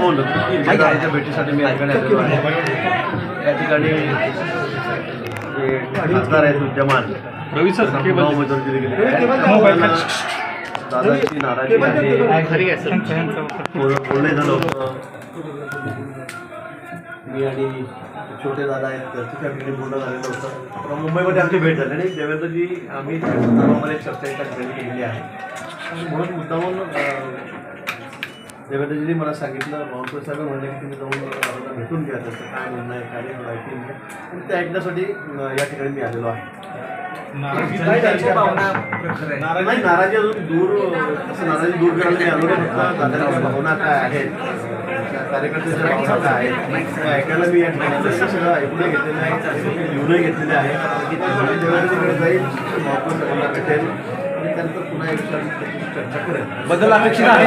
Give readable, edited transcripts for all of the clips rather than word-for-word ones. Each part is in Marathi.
मुद्दामून भेटीसाठी मी या ठिकाणी आलेलो आहे. या ठिकाणी जे खासदार आहेत विद्यमान रवी सर उमेदवारी दिली गेली. दादांची नाराजी आहे, बोलणे झालं होतं. मी आणि छोटे दादा आहेत त्यांची त्या ठिकाणी बोलणं झालेलं होतं. मुंबईमध्ये आमची भेट झाली आणि देवेंद्रजी आम्ही त्या संदर्भामध्ये चर्चा एका ठिकाणी केलेली आहे. म्हणून मुद्दामून देवेंद्रजींनी मला सांगितलं, बावनकुळे साहेब म्हणले की तुम्ही जाऊन दादांना भेटून घ्या, त्याचं काय म्हणणं आहे, काय नाही ऐकून घ्या. आणि ते ऐकण्यासाठी या ठिकाणी मी आलेलो आहे. नाही, नाराजी अजून दूर असं नाराजी दूर करायला मी आलो नाही. दादांच्या भावना काय आहेत, कार्यकर्त्याच्या भावना काय आहेत त्या ऐकायला मी या ठिकाणी सगळं ऐकून घेतलेलं आहे, लिहूनही घेतलेले आहे. देवेंद्रजीकडे जाईल, बावनकुळे साहेबांना भेटेल आणि त्यानंतर पुन्हा एक चर्चा करेल. बदल अपेक्षित आहे.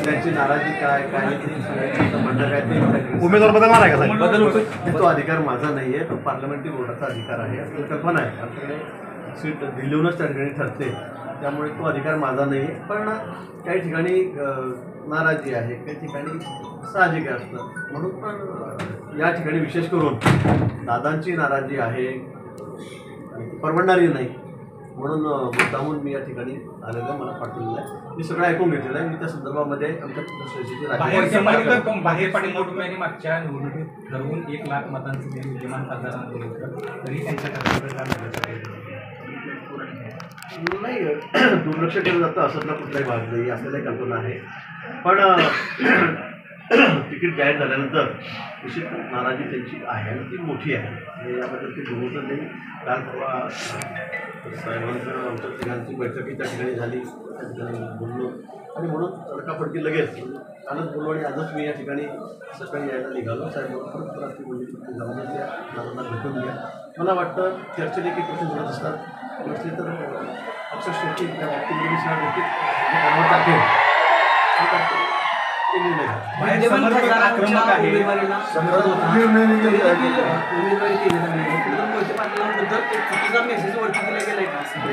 त्यांची नाराजी काय म्हणणं काय ते उमेदवार बदलणार आहे का? बदल तो अधिकार माझा नाही आहे, तो पार्लमेंटरी बोर्डाचा अधिकार आहे. असं कल्पना आहे. आमच्याकडे सीट दिल्लीहूनच त्या ठिकाणी ठरते, त्यामुळे तो अधिकार माझा नाही आहे. पण काही ठिकाणी नाराजी आहे, काही ठिकाणी साहजिक असतं. म्हणून पण या ठिकाणी विशेष करून दादांची नाराजी आहे, परवडणारी नाही. म्हणून मुद्दामून मी या ठिकाणी आलेलं मला पाठवलेलं आहे. मी सगळं ऐकून घेतलेलं आहे. मी त्या संदर्भामध्ये आमच्या बाहेर पाठीमागे मागच्या निवडणुकीत ठरवून 1 लाख मतांचं जे विद्यमान खासदारांना दिलं होतं, तरी त्यांच्या नाही दुर्लक्ष केलं जातं असंतला कुठलाही भाग नाही, आपल्यालाही कल्पना आहे. पण तिकीट जाहीर झाल्यानंतर निश्चित नाराजी त्यांची आहे आणि ती मोठी आहे. याबद्दल ती बोलतच नाही. काल परवा साहेबांचं आमच्या तिघांची बैठकही त्या ठिकाणी झाली, त्या ठिकाणी बोललो आणि म्हणून तडकाफडकी लगेच कालच बोललो आणि आजच मी या ठिकाणी सकाळी यायला निघालो. साहेब परत रात्री बोलली की जाऊनच या, दादांना भेटून घ्या. मला वाटतं चर्चेने काही प्रश्न घडत असतात, नसले तर अक्षर शेवटी त्या गोष्टीत टाकेल ते निर्णय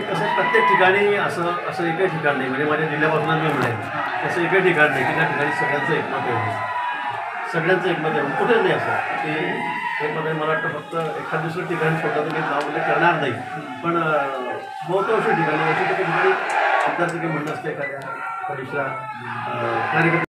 कसं प्रत्येक ठिकाणी असं एकही ठिकाण नाही. म्हणजे माझ्या जिल्ह्यापासूनच मी म्हणेन तसं एकही ठिकाण नाही की त्या ठिकाणी सगळ्यांचं एकमत आहे, सगळ्यांचं एकमत आहे. कुठेच नाही असं ते एकमत आहे. मला वाटतं फक्त एखाद दुसरं ठिकाणी स्वतःचं काही नाव म्हणजे करणार नाही, पण बहुतांश ठिकाणी अशा ठिकाणी आमदारचं काही म्हणणं असतं एखाद्या परिसरात कार्यकर्ते